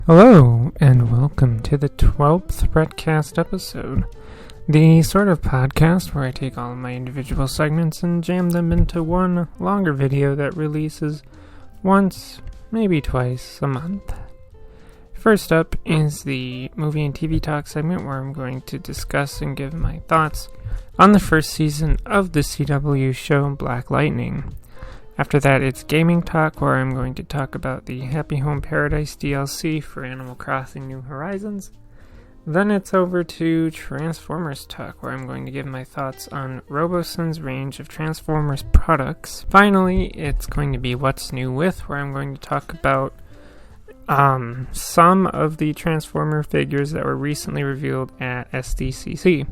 Hello, and welcome to the 12th BrettCast episode, the sort of podcast where I take all of my individual segments and jam them into one longer video that releases once, maybe twice a month. First up is the movie and TV talk segment where I'm going to discuss and give my thoughts on the first season of the CW show Black Lightning. After that, it's gaming talk, where I'm going to talk about the Happy Home Paradise DLC for Animal Crossing New Horizons. Then it's over to Transformers talk, where I'm going to give my thoughts on Robosen's range of Transformers products. Finally, it's going to be What's New With, where I'm going to talk about some of the Transformer figures that were recently revealed at SDCC.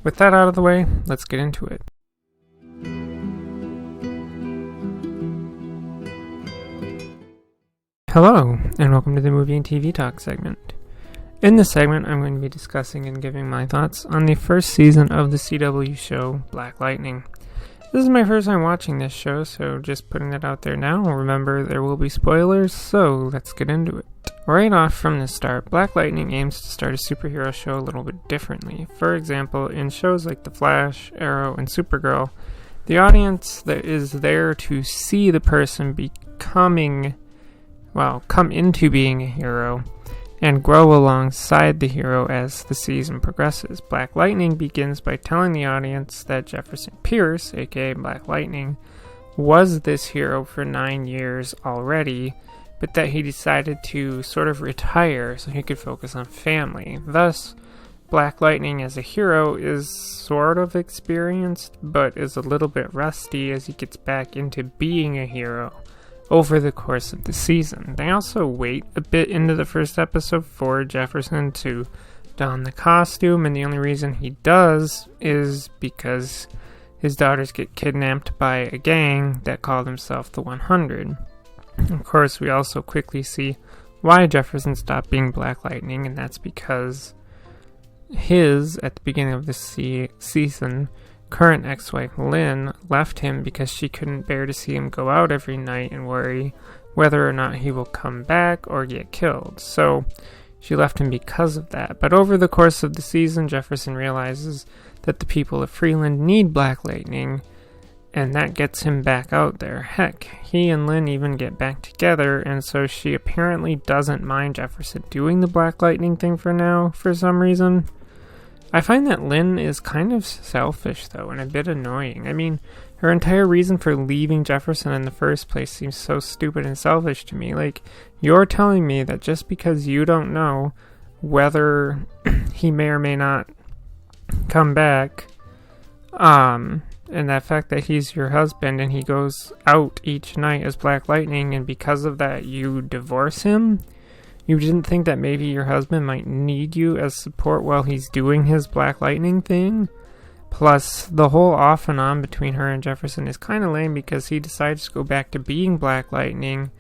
With that out of the way, let's get into it. Hello, and welcome to the Movie and TV Talk segment. In this segment, I'm going to be discussing and giving my thoughts on the first season of the CW show, Black Lightning. This is my first time watching this show, so just putting it out there now. Remember, there will be spoilers, so let's get into it. Right off from the start, Black Lightning aims to start a superhero show a little bit differently. For example, in shows like The Flash, Arrow, and Supergirl, the audience that is there to see the person come into being a hero and grow alongside the hero as the season progresses. Black Lightning begins by telling the audience that Jefferson Pierce, aka Black Lightning, was this hero for 9 years already, but that he decided to sort of retire so he could focus on family. Thus, Black Lightning as a hero is sort of experienced, but is a little bit rusty as he gets back into being a hero over the course of the season. They also wait a bit into the first episode for Jefferson to don the costume, and the only reason he does is because his daughters get kidnapped by a gang that call themselves the 100. Of course, we also quickly see why Jefferson stopped being Black Lightning, and that's because at the beginning of this season, current ex-wife Lynn left him because she couldn't bear to see him go out every night and worry whether or not he will come back or get killed. So she left him because of that. But over the course of the season, Jefferson realizes that the people of Freeland need Black Lightning, and that gets him back out there. Heck, he and Lynn even get back together, and so she apparently doesn't mind Jefferson doing the Black Lightning thing for now, for some reason. I find that Lynn is kind of selfish, though, and a bit annoying. I mean, her entire reason for leaving Jefferson in the first place seems so stupid and selfish to me. Like, you're telling me that just because you don't know whether he may or may not come back, and that fact that he's your husband and he goes out each night as Black Lightning, and because of that you divorce him? You didn't think that maybe your husband might need you as support while he's doing his Black Lightning thing? Plus, the whole off and on between her and Jefferson is kind of lame because he decides to go back to being Black Lightning,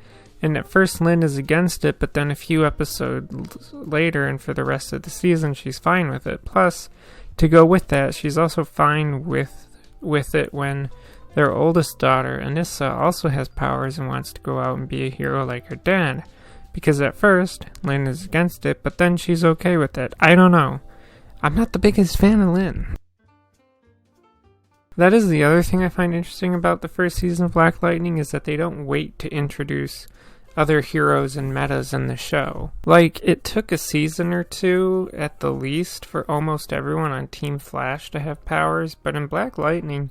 and at first Lynn is against it, but then a few episodes later and for the rest of the season she's fine with it. Plus, to go with that, she's also fine with it when their oldest daughter, Anissa, also has powers and wants to go out and be a hero like her dad. Because at first, Lynn is against it, but then she's okay with it. I don't know. I'm not the biggest fan of Lynn. That is the other thing I find interesting about the first season of Black Lightning, is that they don't wait to introduce other heroes and metas in the show. Like, it took a season or two, at the least, for almost everyone on Team Flash to have powers, but in Black Lightning,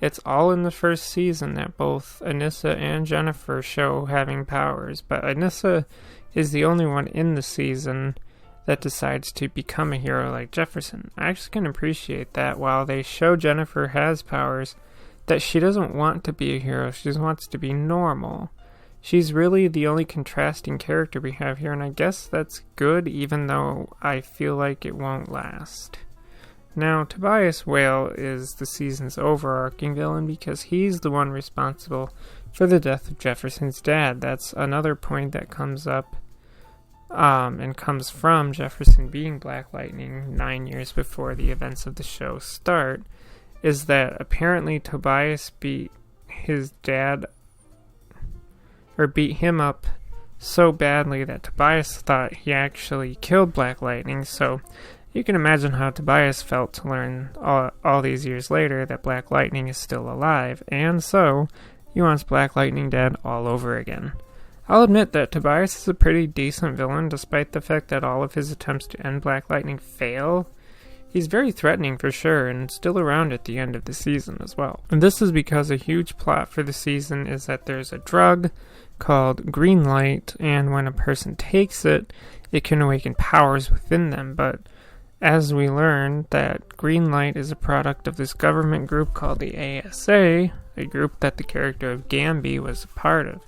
it's all in the first season that both Anissa and Jennifer show having powers, but Anissa is the only one in the season that decides to become a hero like Jefferson. I actually can appreciate that while they show Jennifer has powers, that she doesn't want to be a hero, she just wants to be normal. She's really the only contrasting character we have here, and I guess that's good, even though I feel like it won't last. Now, Tobias Whale is the season's overarching villain because he's the one responsible for the death of Jefferson's dad. That's another point that comes up and comes from Jefferson being Black Lightning 9 years before the events of the show start, is that apparently Tobias beat his dad, or beat him up so badly that Tobias thought he actually killed Black Lightning, so you can imagine how Tobias felt to learn all these years later that Black Lightning is still alive, and so he wants Black Lightning dead all over again. I'll admit that Tobias is a pretty decent villain, despite the fact that all of his attempts to end Black Lightning fail. He's very threatening for sure, and still around at the end of the season as well. And this is because a huge plot for the season is that there's a drug called green light, and when a person takes it, it can awaken powers within them, but as we learned, that green light is a product of this government group called the ASA, a group that the character of Gamby was a part of.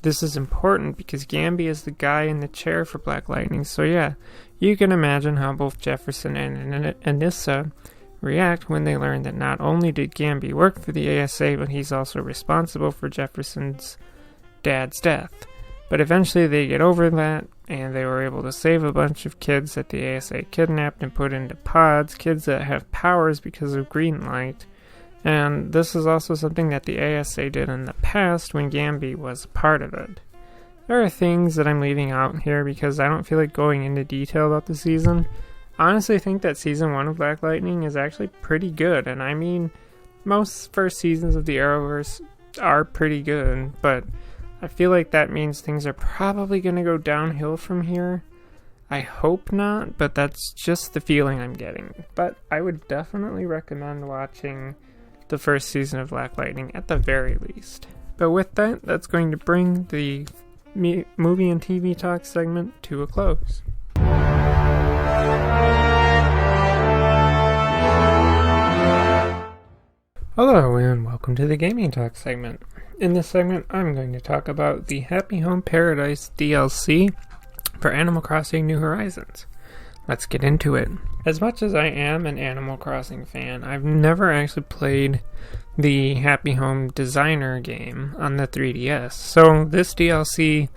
This is important because Gamby is the guy in the chair for Black Lightning, so yeah, you can imagine how both Jefferson and Anissa react when they learn that not only did Gamby work for the ASA, but he's also responsible for Jefferson's dad's death. But eventually they get over that, and they were able to save a bunch of kids that the ASA kidnapped and put into pods, kids that have powers because of green light. And this is also something that the ASA did in the past when Gamby was a part of it. There are things that I'm leaving out here because I don't feel like going into detail about the season. I honestly think that Season 1 of Black Lightning is actually pretty good, and I mean, most first seasons of the Arrowverse are pretty good, but I feel like that means things are probably going to go downhill from here. I hope not, but that's just the feeling I'm getting. But I would definitely recommend watching the first season of Black Lightning at the very least. But with that, that's going to bring the movie and TV talk segment to a close. Hello and welcome to the gaming talk segment. In this segment, I'm going to talk about the Happy Home Paradise DLC for Animal Crossing New Horizons. Let's get into it. As much as I am an Animal Crossing fan, I've never actually played the Happy Home Designer game on the 3DS. So this DLC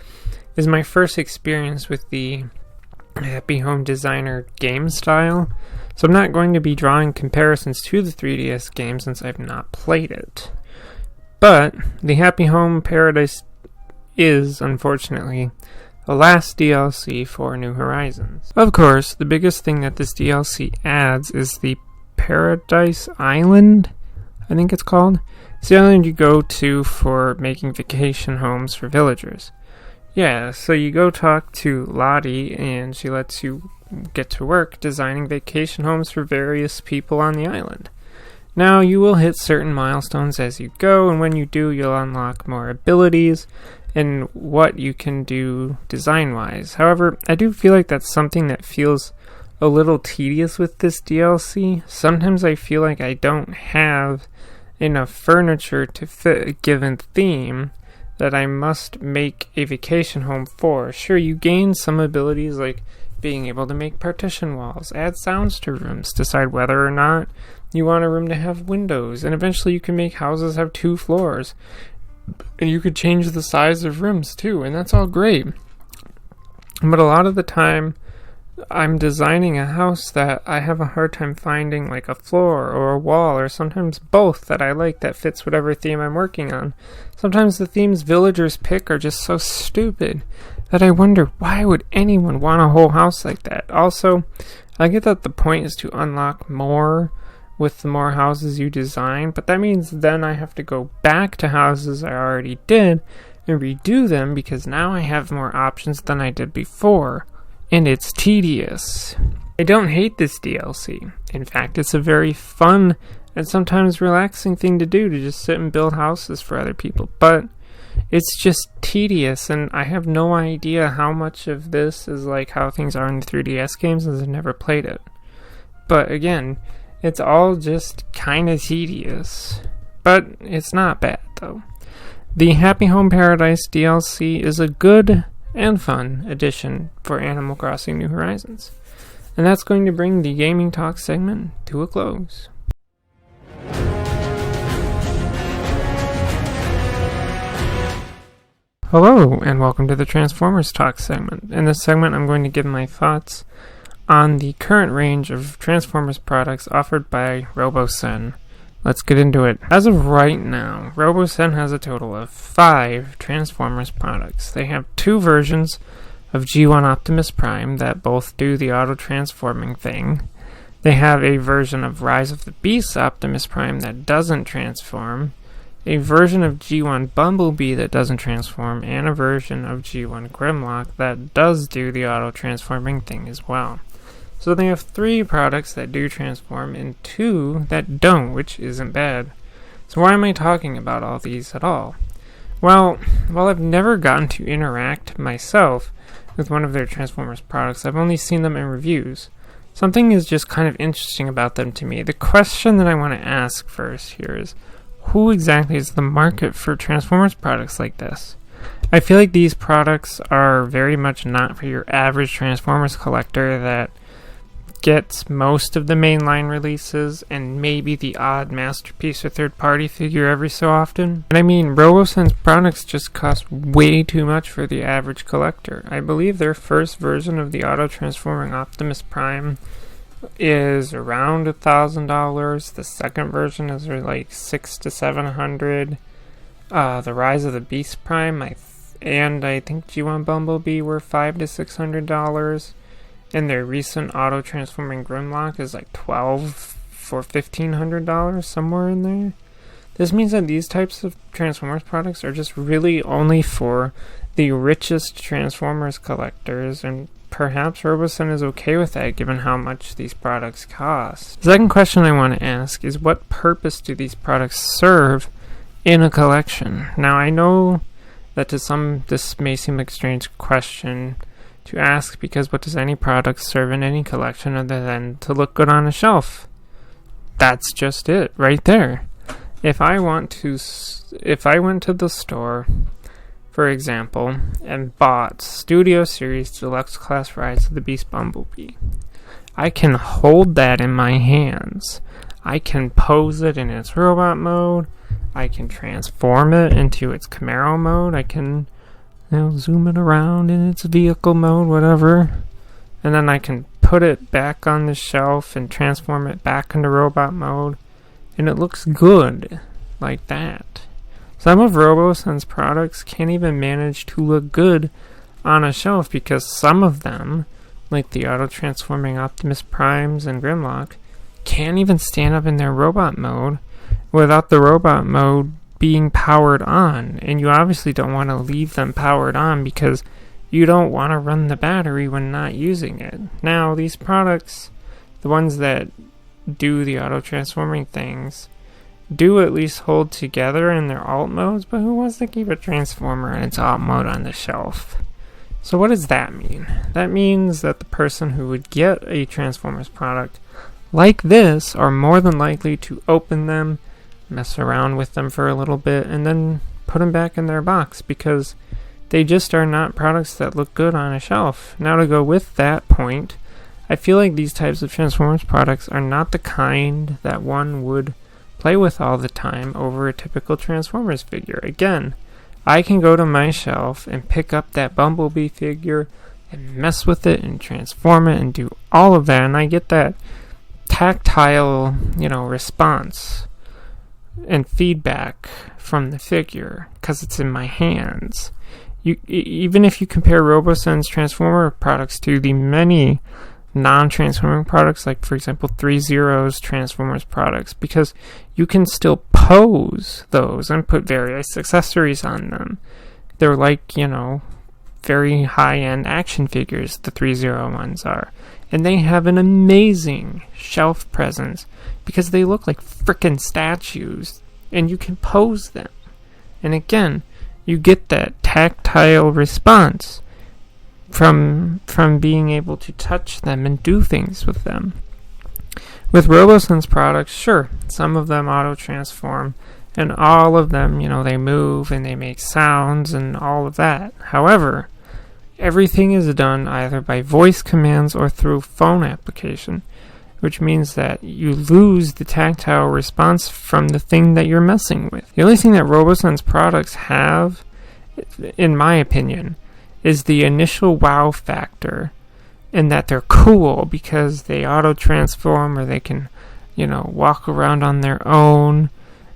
is my first experience with the Happy Home Designer game style. So I'm not going to be drawing comparisons to the 3DS game since I've not played it. But the Happy Home Paradise is, unfortunately, the last DLC for New Horizons. Of course, the biggest thing that this DLC adds is the Paradise Island, I think it's called. It's the island you go to for making vacation homes for villagers. Yeah, so you go talk to Lottie, and she lets you get to work designing vacation homes for various people on the island. Now, you will hit certain milestones as you go, and when you do, you'll unlock more abilities and what you can do design-wise. However, I do feel like that's something that feels a little tedious with this DLC. Sometimes I feel like I don't have enough furniture to fit a given theme that I must make a vacation home for. Sure, you gain some abilities like being able to make partition walls, add sounds to rooms, decide whether or not you want a room to have windows, and eventually you can make houses have 2 floors. And you could change the size of rooms too, and that's all great. But a lot of the time, I'm designing a house that I have a hard time finding like a floor or a wall, or sometimes both that I like that fits whatever theme I'm working on. Sometimes the themes villagers pick are just so stupid that I wonder, why would anyone want a whole house like that? Also, I get that the point is to unlock more with the more houses you design, but that means then I have to go back to houses I already did and redo them because now I have more options than I did before, and it's tedious. I don't hate this DLC. In fact, it's a very fun and sometimes relaxing thing to do, to just sit and build houses for other people, but it's just tedious, and I have no idea how much of this is like how things are in the 3DS games since I've never played it. But again, it's all just kind of tedious. But it's not bad, though. The Happy Home Paradise DLC is a good and fun addition for Animal Crossing New Horizons. And that's going to bring the Gaming Talk segment to a close. Hello, and welcome to the Transformers Talk segment. In this segment, I'm going to give my thoughts on the current range of Transformers products offered by Robosen, Let's get into it. As of right now, Robosen has a total of 5 Transformers products. They have 2 versions of G1 Optimus Prime that both do the auto-transforming thing. They have a version of Rise of the Beast Optimus Prime that doesn't transform, a version of G1 Bumblebee that doesn't transform, and a version of G1 Grimlock that does do the auto-transforming thing as well. So they have 3 products that do transform and 2 that don't, which isn't bad. So why am I talking about all these at all? Well, while I've never gotten to interact myself with one of their Transformers products, I've only seen them in reviews. Something is just kind of interesting about them to me. The question that I want to ask first here is, who exactly is the market for Transformers products like this? I feel like these products are very much not for your average Transformers collector that gets most of the mainline releases and maybe the odd masterpiece or third-party figure every so often. And I mean, Robosen's products just cost way too much for the average collector. I believe their first version of the auto-transforming Optimus Prime is around $1,000. The second version is like $600 to $700. The Rise of the Beast Prime and I think G1 Bumblebee were $500 to $600. And their recent auto-transforming Grimlock is like $1,200 for $1,500, somewhere in there. This means that these types of Transformers products are just really only for the richest Transformers collectors, and perhaps Robosen is okay with that given how much these products cost. The second question I want to ask is, what purpose do these products serve in a collection? Now, I know that to some this may seem like a strange question to ask, because what does any product serve in any collection other than to look good on a shelf? That's just it right there. If I went to the store, for example, and bought Studio Series Deluxe Class Rise of the Beast Bumblebee, I can hold that in my hands. I can pose it in its robot mode. I can transform it into its Camaro mode. I can zoom it around in its vehicle mode, whatever. And then I can put it back on the shelf and transform it back into robot mode. And it looks good like that. Some of Robosen's products can't even manage to look good on a shelf because some of them, like the auto-transforming Optimus Primes and Grimlock, can't even stand up in their robot mode without the robot mode being powered on, and you obviously don't want to leave them powered on because you don't want to run the battery when not using it. Now, these products, the ones that do the auto-transforming things, do at least hold together in their alt modes, but who wants to keep a Transformer in its alt mode on the shelf? So what does that mean? That means that the person who would get a Transformers product like this are more than likely to open them, mess around with them for a little bit, and then put them back in their box because they just are not products that look good on a shelf. Now, to go with that point, I feel like these types of Transformers products are not the kind that one would play with all the time over a typical Transformers figure. Again, I can go to my shelf and pick up that Bumblebee figure and mess with it and transform it and do all of that, and I get that tactile, response and feedback from the figure because it's in my hands. Even if you compare Robosen's Transformer products to the many non-transforming products, like for example 3Zero's Transformers products, because you can still pose those and put various accessories on them. They're like, very high-end action figures, the 3Zero ones are. And they have an amazing shelf presence because they look like frickin' statues and you can pose them. And again, you get that tactile response from being able to touch them and do things with them. With Robosen's products, sure, some of them auto-transform and all of them, they move and they make sounds and all of that. However, everything is done either by voice commands or through phone application, which means that you lose the tactile response from the thing that you're messing with. The only thing that Robosen's products have, in my opinion, is the initial wow factor, in that they're cool because they auto-transform or they can, walk around on their own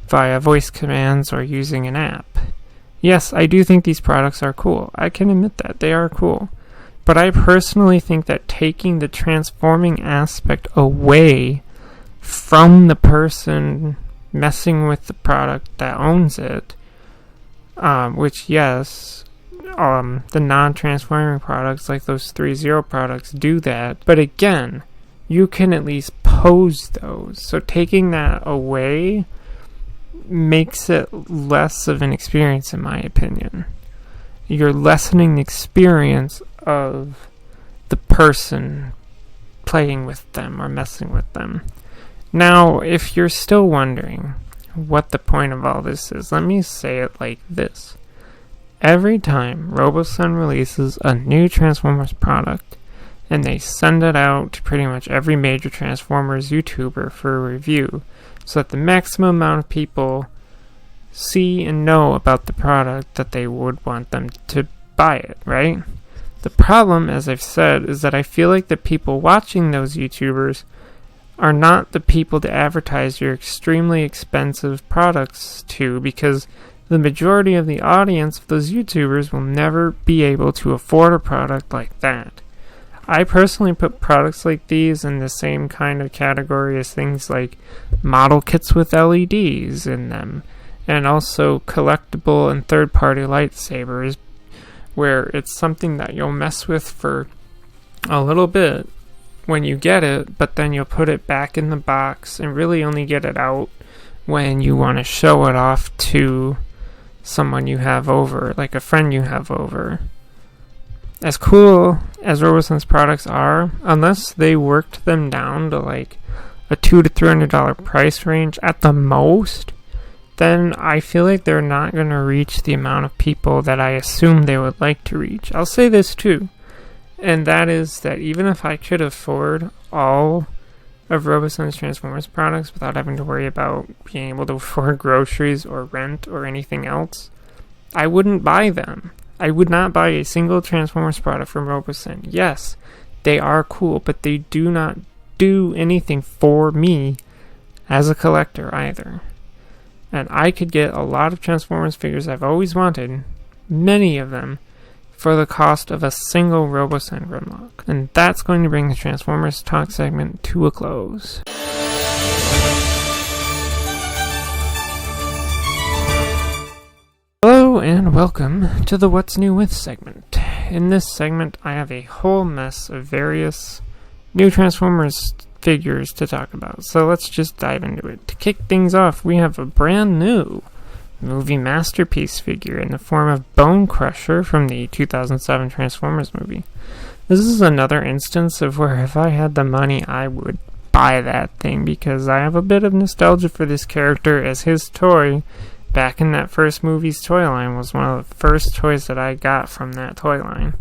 via voice commands or using an app. Yes, I do think these products are cool. I can admit that. They are cool. But I personally think that taking the transforming aspect away from the person messing with the product that owns it, which, yes, the non-transforming products like those 3.0 products do that. But again, you can at least pose those. So taking that away makes it less of an experience, in my opinion. You're lessening the experience of the person playing with them or messing with them. Now, if you're still wondering what the point of all this is, let me say it like this. Every time Robosen releases a new Transformers product, and they send it out to pretty much every major Transformers YouTuber for a review, so that the maximum amount of people see and know about the product that they would want them to buy it, right? The problem, as I've said, is that I feel like the people watching those YouTubers are not the people to advertise your extremely expensive products to, because the majority of the audience of those YouTubers will never be able to afford a product like that. I personally put products like these in the same kind of category as things like model kits with LEDs in them, and also collectible and third-party lightsabers, where it's something that you'll mess with for a little bit when you get it, but then you'll put it back in the box and really only get it out when you want to show it off to someone you have over, like a friend you have over. As cool as Robosen's products are, unless they worked them down to like a $200 to $300 price range at the most, then I feel like they're not going to reach the amount of people that I assume they would like to reach. I'll say this too, and that is that even if I could afford all of Robosen's Transformers products without having to worry about being able to afford groceries or rent or anything else, I wouldn't buy them. I would not buy a single Transformers product from Robosen. Yes, they are cool, but they do not do anything for me as a collector either. And I could get a lot of Transformers figures I've always wanted, many of them, for the cost of a single Robosen Grimlock. And that's going to bring the Transformers Talk segment to a close. Hello and welcome to the What's New With segment. In this segment, I have a whole mess of various new Transformers figures to talk about, so let's just dive into it. To kick things off, we have a brand new movie masterpiece figure in the form of Bone Crusher from the 2007 Transformers movie. This is another instance of where if I had the money, I would buy that thing, because I have a bit of nostalgia for this character, as his toy back in that first movie's toy line was one of the first toys that I got from that toy line.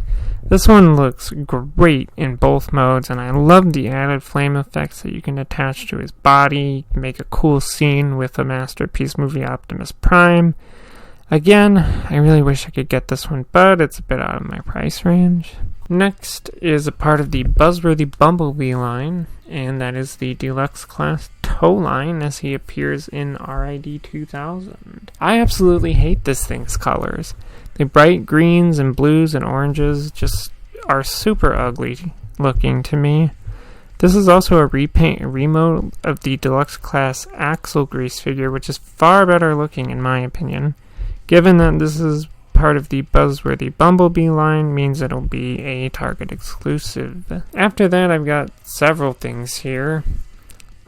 This one looks great in both modes, and I love the added flame effects that you can attach to his body, make a cool scene with a masterpiece movie Optimus Prime. Again, I really wish I could get this one, but it's a bit out of my price range. Next is a part of the Buzzworthy Bumblebee line, and that is the Deluxe Class Tow line as he appears in RID 2000. I absolutely hate this thing's colors. The bright greens and blues and oranges just are super ugly looking to me. This is also a repaint and remold of the Deluxe Class Axle Grease figure, which is far better looking in my opinion. Given that this is part of the Buzzworthy Bumblebee line, means it'll be a Target exclusive. After that, I've got several things here.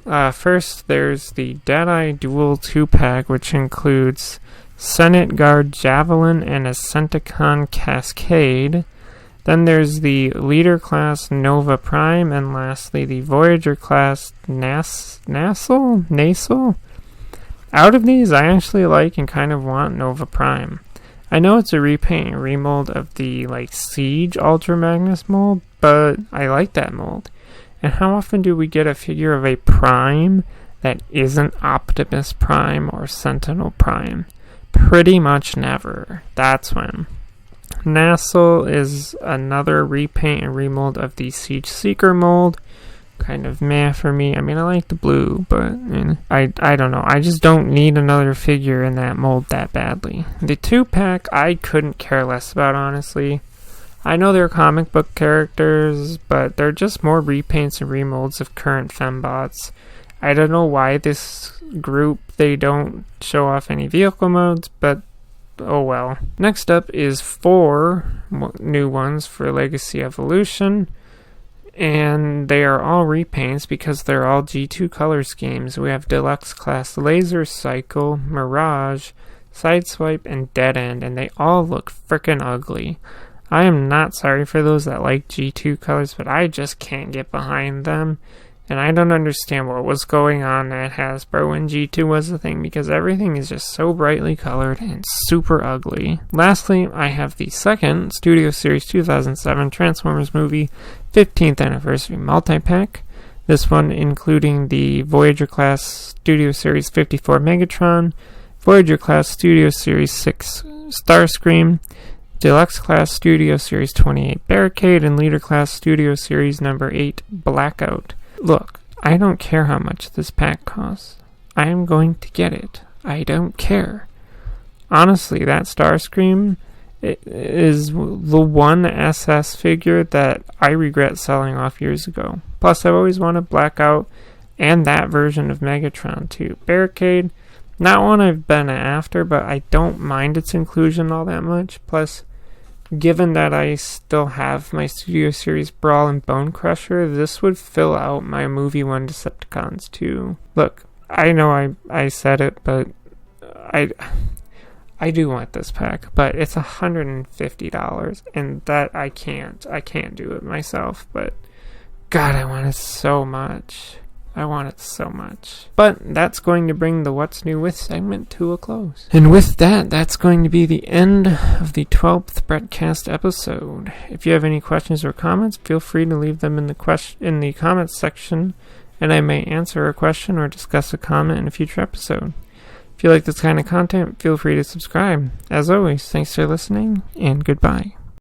First, there's the Deadeye Duel 2-pack, which includes Senate Guard Javelin and a Senticon Cascade. Then there's the Leader Class Nova Prime, and lastly the Voyager Class Nasal? Out of these, I actually like and kind of want Nova Prime. I know it's a repaint and remold of the Siege Ultra Magnus mold, but I like that mold. And how often do we get a figure of a Prime that isn't Optimus Prime or Sentinel Prime? Pretty much never. That's when. Nassau is another repaint and remold of the Siege Seeker mold, kind of meh for me. I mean, I like the blue, but I don't know. I just don't need another figure in that mold that badly. The 2-pack, I couldn't care less about, honestly. I know they're comic book characters, but they're just more repaints and remolds of current fembots. I don't know why this group, they don't show off any vehicle modes, but oh well. Next up is 4 new ones for Legacy Evolution, and they are all repaints because they're all G2 color schemes. We have Deluxe Class Laser Cycle, Mirage, Sideswipe, and Dead End, and they all look frickin' ugly. I am not sorry for those that like G2 colors, but I just can't get behind them. And I don't understand what was going on at Hasbro when G2 was the thing, because everything is just so brightly colored and super ugly. Lastly, I have the second Studio Series 2007 Transformers movie 15th Anniversary Multi-Pack. This one including the Voyager Class Studio Series 54 Megatron, Voyager Class Studio Series 6 Starscream, Deluxe Class Studio Series 28 Barricade, and Leader Class Studio Series number 8 Blackout. Look, I don't care how much this pack costs. I am going to get it. I don't care. Honestly, that Starscream is the one SS figure that I regret selling off years ago. Plus, I've always wanted Blackout and that version of Megatron too. Barricade, not one I've been after, but I don't mind its inclusion all that much. Plus, given that I still have my Studio Series Brawl and Bone Crusher, this would fill out my Movie 1 Decepticons too. Look, I know I said it, but I do want this pack, but it's $150, and that I can't do it myself, but God, I want it so much. I want it so much. But that's going to bring the What's New With segment to a close. And with that, that's going to be the end of the 12th BrettCast episode. If you have any questions or comments, feel free to leave them in the comments section, and I may answer a question or discuss a comment in a future episode. If you like this kind of content, feel free to subscribe. As always, thanks for listening, and goodbye.